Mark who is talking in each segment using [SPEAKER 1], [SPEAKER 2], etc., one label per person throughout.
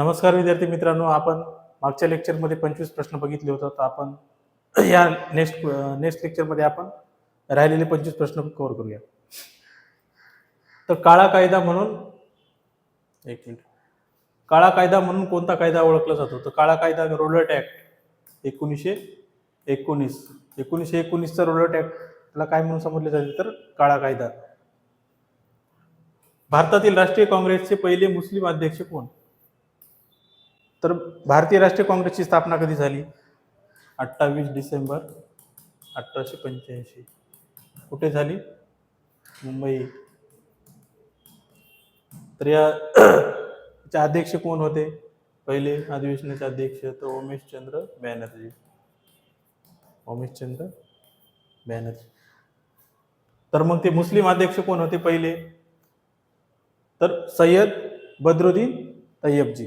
[SPEAKER 1] नमस्कार विद्यार्थी मित्रांनो, आपण मागच्या लेक्चरमध्ये 25 प्रश्न बघितले होते. तर आपण या नेक्स्ट लेक्चरमध्ये आपण राहिलेले 25 प्रश्न कव्हर करूया. तर काळा कायदा म्हणून काळा कायदा म्हणून कोणता कायदा ओळखला जातो? तर काळा कायदा रोलट ऍक्ट 1919चा रोलट ऍक्टला काय म्हणून समजले जाते? तर काळा कायदा. भारतातील राष्ट्रीय काँग्रेसचे पहिले मुस्लिम अध्यक्ष कोण? तर भारतीय राष्ट्रीय काँग्रेसची स्थापना कधी झाली? 28 डिसेंबर 1885. कुठे झाली? मुंबई. तर याचे अध्यक्ष कोण होते? पहिले अधिवेशनाचे अध्यक्ष तर उमेशचंद्र बॅनर्जी. तर मग ते मुस्लिम अध्यक्ष कोण होते पहिले? तर सय्यद बद्रुद्दीन तय्यबजी.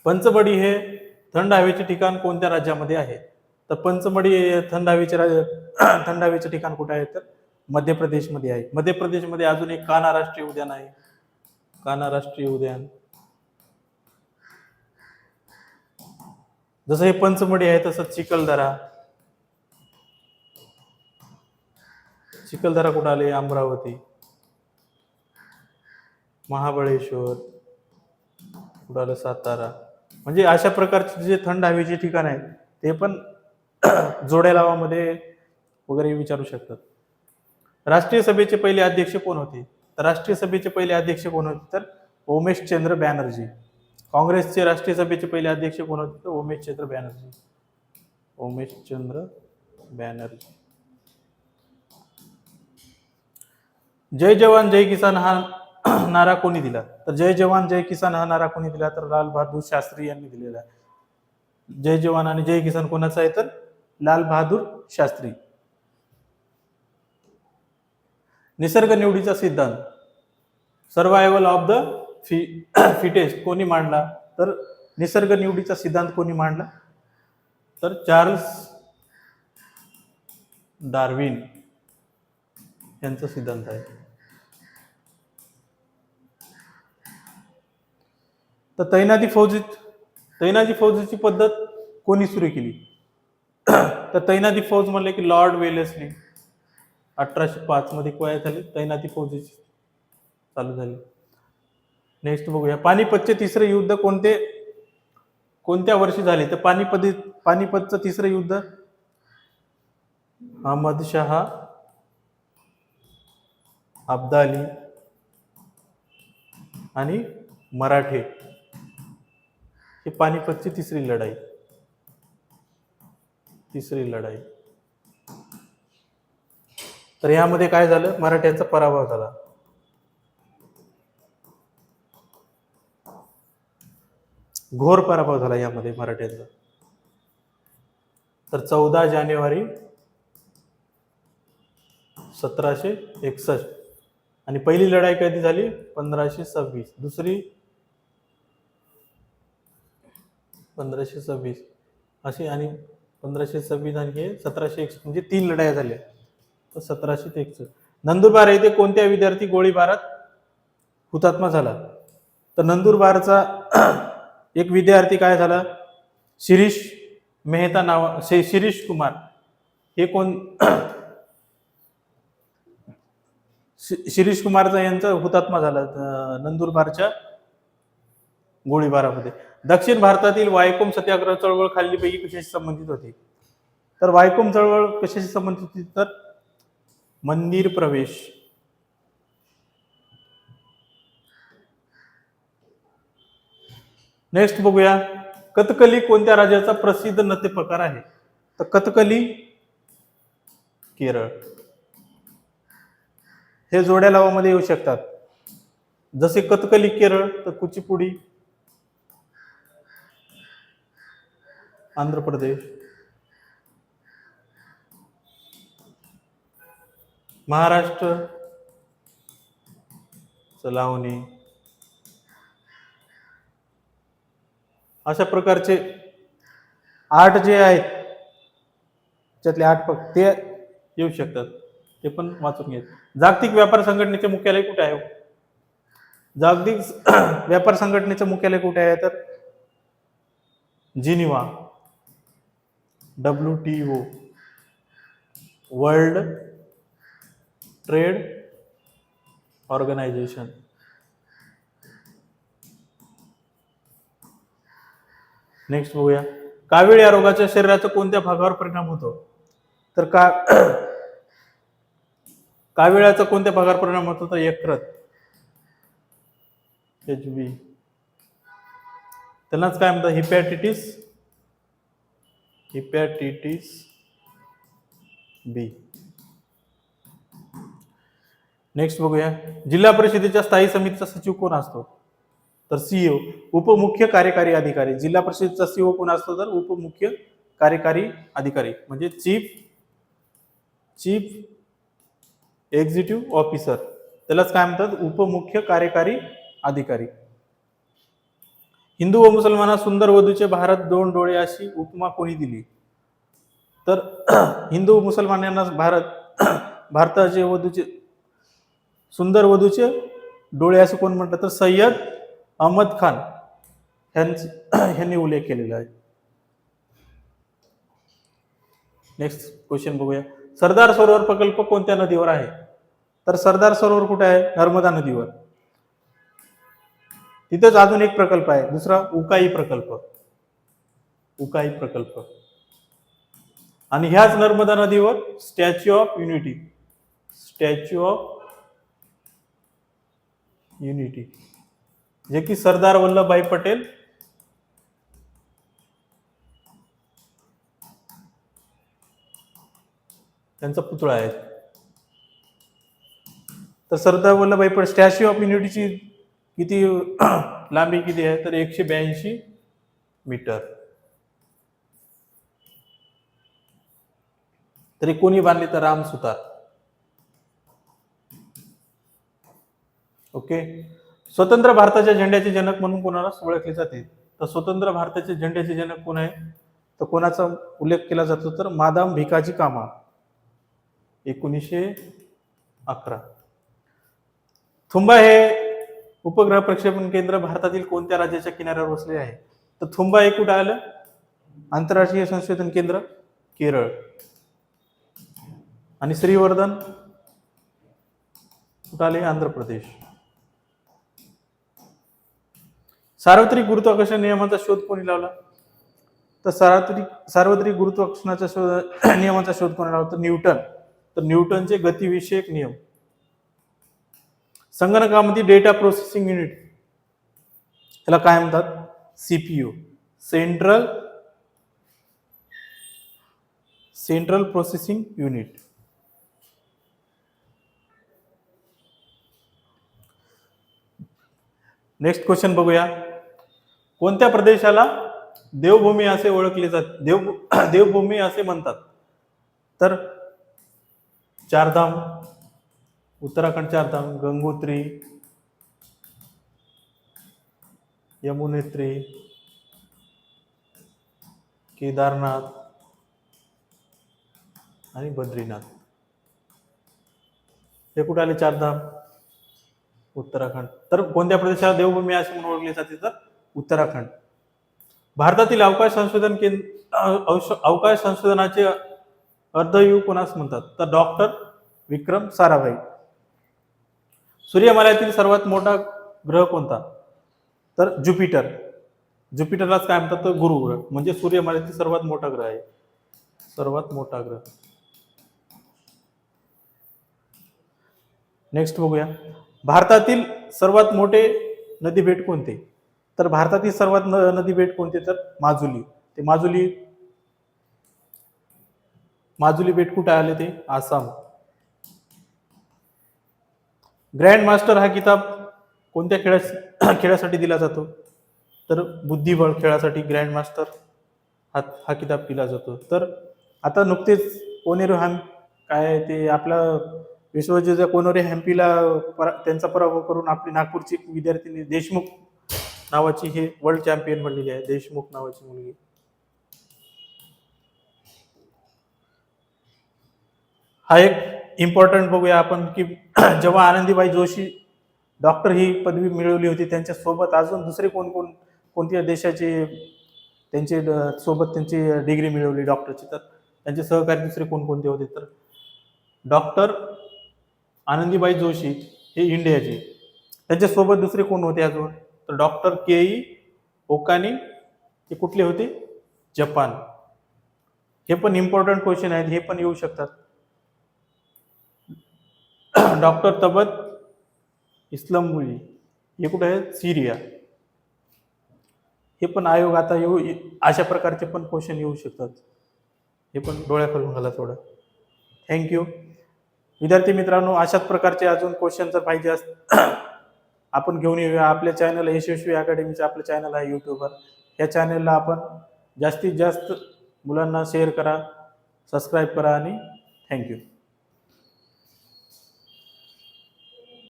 [SPEAKER 1] पंचमढी हे थंड हवेचे ठिकाण कोणत्या राज्यामध्ये आहे? तर पंचमढी हे थंड हवेचे ठिकाण कुठे आहे? तर मध्य प्रदेशमध्ये आहे. मध्य प्रदेशमध्ये अजून एक कान्हा राष्ट्रीय उद्यान आहे. कान्हा राष्ट्रीय उद्यान. जसं हे पंचमढी आहे तसं चिखलदरा कुठं आले? अमरावती. महाबळेश्वर कुठं आलं? सातारा. म्हणजे अशा प्रकारचे जे थंड हवेचे ठिकाण आहेत ते पण जोड्या लावामध्ये वगैरे विचारू शकतात. राष्ट्रीय सभेचे पहिले अध्यक्ष कोण होते? तर राष्ट्रीय सभेचे पहिले अध्यक्ष कोण होते? तर उमेशचंद्र बॅनर्जी. काँग्रेसचे राष्ट्रीय सभेचे पहिले अध्यक्ष कोण होते? तर उमेशचंद्र बॅनर्जी. जय जवान जय किसान हा नारा कोणी दिला? तर जय जवान जय किसान हा नारा कोणी दिला? तर लाल बहादूर शास्त्री यांनी दिलेला आहे. जय जवान आणि जय किसान कोणाचा आहे? तर लाल बहादूर शास्त्री. निसर्ग निवडीचा सिद्धांत सर्व्हायव्हल ऑफ द फिटेस्ट कोणी मांडला? तर निसर्ग निवडीचा सिद्धांत कोणी मांडला? तर चार्ल्स डार्विन यांचा सिद्धांत आहे. तर तैनाती फौजीची पद्धत कोणी सुरू केली? तर तैनाती फौज म्हणले की लॉर्ड वेलेस्ली. 1805 मध्ये काय झाली? तैनाती फौजीची चालू झाली. नेक्स्ट बघूया. पानिपतचे तिसरे युद्ध कोणत्या वर्षी झाले? तर पानिपतचं तिसरं युद्ध अहमद शाह अब्दाली आणि मराठे ही पानिपतची तिसरी लढाई. तर यामध्ये काय झालं? मराठ्यांचा पराभव झाला. घोर पराभव झाला यामध्ये मराठ्यांचा. तर 14 जानेवारी 1761 आणि पहिली लढाई कधी झाली? 1526. दुसरी 1526 अशी आणि 1526 आणि हे 1761 म्हणजे 3 लढाया झाल्या. तर 1761. नंदुरबार येथे कोणत्या विद्यार्थी गोळीबारात हुतात्मा झाला? तर नंदुरबारचा एक विद्यार्थी काय झाला? शिरीष कुमार. हे कोण? शिरीष कुमारचा यांचा हुतात्मा झाला नंदुरबारच्या गोळीबारामध्ये. दक्षिण भारतातील वायकोम सत्याग्रह चळवळ खालीलपैकी कशाशी संबंधित होती? तर वायकोम चळवळ कशाशी संबंधित होती? तर मंदिर प्रवेश. नेक्स्ट बघूया. कथकली कोणत्या राज्याचा प्रसिद्ध नृत्य प्रकार आहे? तर कथकली केरळ. हे जोड्या लावामध्ये येऊ शकतात. जसे कथकली केरळ तर कुचिपुडी आंध्र प्रदेश. महाराष्ट्र लावणी. अशा प्रकारचे 8 जे आहेत त्यातले 8 ते येऊ शकतात. ते पण वाचून घ्या. जागतिक व्यापार संघटनेचे मुख्यालय कुठे आहे? जागतिक व्यापार संघटनेचं मुख्यालय कुठे आहे? तर Geneva. WTO, world trade organisation. Next बघूया, कावीळ या रोगाच्या शरीराच्या कोणत्या भागावर परिणाम होतो? तर काविळाचा कोणत्या भागावर परिणाम होतो? तर यकृत, HB. त्यांनाच काय म्हणतात? हिपॅटिटिस बी. नेक्स्ट बघूया, जिल्हा परिषदेच्या स्थायी समितीचा सचिव कोण असतो? तर CEO, उपमुख्य कार्यकारी अधिकारी. जिल्हा परिषदेचा CEO कोण असतो? तर उपमुख्य कार्यकारी अधिकारी म्हणजे चीफ एक्झिक्युटिव्ह ऑफिसर. त्यालाच काय म्हणतात? उपमुख्य कार्यकारी अधिकारी. हिंदू व मुसलमाना सुंदर वधूचे भारत दोन डोळे अशी उपमा कोणी दिली? तर हिंदू मुसलमानांना भारताचे वधूचे सुंदर वधूचे डोळे असे कोण म्हणतात? तर सय्यद अहमद खान यांनी उल्लेख केलेला आहे. नेक्स्ट क्वेश्चन बघूया, सरदार सरोवर प्रकल्प कोणत्या नदीवर आहे? तर सरदार सरोवर कुठे आहे? नर्मदा नदीवर. तिथेच अजून एक प्रकल्प आहे, दुसरा उकाई प्रकल्प. आणि ह्याच नर्मदा नदीवर स्टॅच्यू ऑफ युनिटी जे की सरदार वल्लभभाई पटेल त्यांचा पुतळा आहे. तर सरदार वल्लभभाई पटेल स्टॅच्यू ऑफ युनिटीची किती लांबी किती आहे? तर 182 मीटर. तरी कोणी बांधली? तर राम सुतार. ओके. स्वतंत्र भारताच्या झेंड्याचे जनक म्हणून कोणाला ओळखले जाते? तर स्वतंत्र भारताचे झेंड्याचे जनक कोण आहे? तर कोणाचा उल्लेख केला जातो? तर मादाम भिकाजी कामा, 1911. थुंबा हे उपग्रह प्रक्षेपण केंद्र भारतातील कोणत्या राज्याच्या किनाऱ्यावर वसले आहे? तर थुंबा हे कुठे आलं? आंतरराष्ट्रीय संशोधन केंद्र, केरळ. आणि श्रीवर्धन कुठे आले? आंध्र प्रदेश. सार्वत्रिक गुरुत्वाकर्षण नियमाचा शोध कोणी लावला? तर सार्वत्रिक गुरुत्वाकर्षणाच्या नियमाचा शोध कोणी लावला? तर न्यूटन. तर न्यूटनचे गतिविषयक नियम. संगणकामध्ये डेटा प्रोसेसिंग युनिट याला काय म्हणतात? CPU, central processing unit. Next question बघूया, कोणत्या प्रदेशाला देवभूमी असे ओळखले जाते? देवभूमी असे म्हणतात? तर चारधाम, उत्तराखंड चारधाम, गंगोत्री, यमुनेत्री, केदारनाथ आणि बद्रीनाथ. हे कुठे आले चारधाम? उत्तराखंड. तर कोणत्या प्रदेशाला देवभूमी असे म्हणून ओळखले जाते? तर उत्तराखंड. भारतातील अवकाश संशोधनाचे अर्धयुग कोणास म्हणतात? तर डॉक्टर विक्रम साराभाई. सूर्यमालेतील सर्वात मोठा ग्रह कोणता? तर ज्युपिटर. ज्युपिटरलाच काय म्हणतात? तर गुरु ग्रह. म्हणजे सूर्यमालेतील सर्वात मोठा ग्रह आहे, सर्वात मोठा ग्रह. नेक्स्ट बघूया, भारतातील सर्वात मोठे नदी बेट कोणते? तर भारतातील सर्वात नदी बेट कोणते? तर माजुली. ते माजुली बेट कुठे आले? ते आसाम. ग्रँड मास्टर हा किताब कोणत्या खेळासाठी दिला जातो? तर बुद्धिबळ खेळासाठी ग्रँड मास्टर हा किताब दिला जातो. तर आता नुकतेच कोनेरू काय ते आपला विश्वविजेता कोनेरू हॅम्पीला त्यांचा पराभव करून आपली नागपूरची विद्यार्थिनी देशमुख नावाची हे वर्ल्ड चॅम्पियन बनलेली आहे, देशमुख नावाची मुलगी. हा एक इम्पॉर्टंट बघूया आपण की जेव्हा आनंदीबाई जोशी डॉक्टर ही पदवी मिळवली होती, त्यांच्यासोबत अजून दुसरे कोणत्या देशाचे सोबत त्यांची डिग्री मिळवली डॉक्टरची, तर त्यांचे सहकारी दुसरे कोणकोणते होते, तर डॉक्टर आनंदीबाई जोशी हे इंडियाचे, त्यांच्यासोबत दुसरे कोण होते अजून, तर डॉक्टर के.ई. ओकानी हे कुठले होते, जपान. हे पण इम्पॉर्टंट क्वेश्चन आहेत, हे पण येऊ शकतात. डॉक्टर तबत इस्लामबुली हे कुठे आहे, सिरिया. हे पण आयोग आता अशा प्रकारचे पण क्वेश्चन येऊ शकतात. हे पण डोळ्याखालून घाला थोडं. थँक्यू. विद्यार्थी मित्रांनो, अशाच प्रकारचे अजून क्वेश्चन जर पाहिजे आपण घेऊन येऊया आपल्या चॅनल यशस्वी अकॅडमीचं आपलं चॅनल आहे यूट्यूबवर. या चॅनलला आपण जास्तीत जास्त मुलांना शेअर करा, सबस्क्राईब करा आणि थँक्यू.